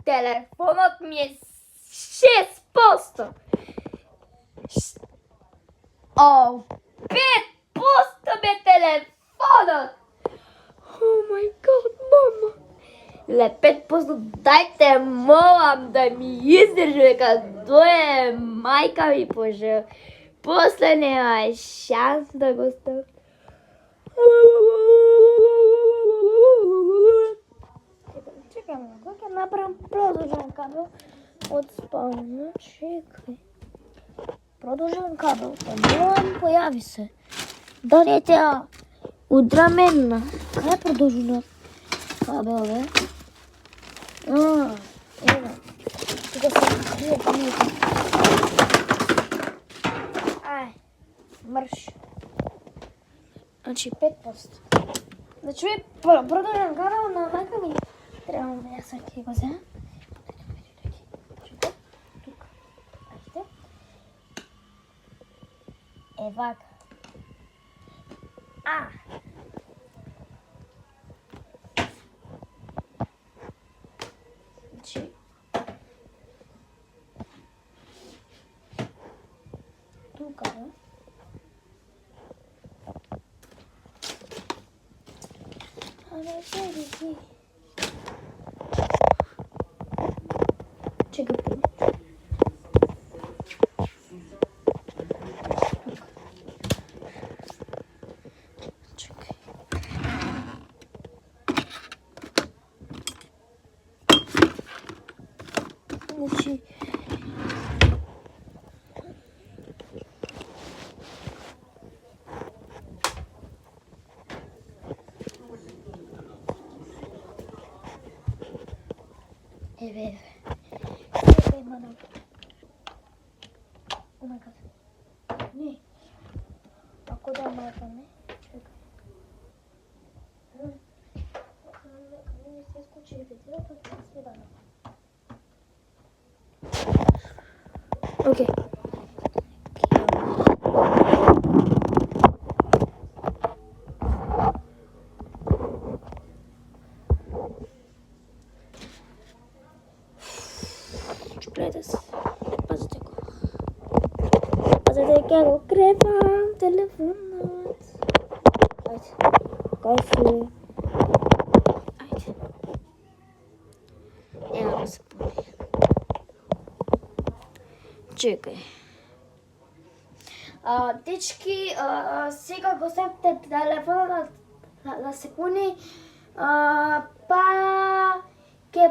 Телефонот ми е 6%. О, 5% бе телефонот. Oh my god, мама. Ле 5%, дајте молам да ми издржи кога дое мајка ми пожел. После нема шанс да го ставам. Чекай, кога ќе направам продолжен кабел од спална, чекај. Продолжен кабел, молам, појави се. Да не тя удраменна. Кај е продолжен кабел, бе? Ева. Тука се крие камијата. Ај, мрш. Значи 5%. Значи продолжен кабел на мајка ми. Требам да ја саки го земам. Чекай, тука. Ајде. Вака. Значи тука, да? Чекай. Значи еве. Чекај, мана. О мај гад. Не. Ако да мајка не. Чекај. Не се скочи ветрото, тоа се дана. Окей. Гледа се. Пазите го. Пазите ќе го крепам телефонот. Ајде. Кај си? Ајде. Ева го се пуни. Чекај. Дечки, сега го септе телефонот да се пуни, па ќе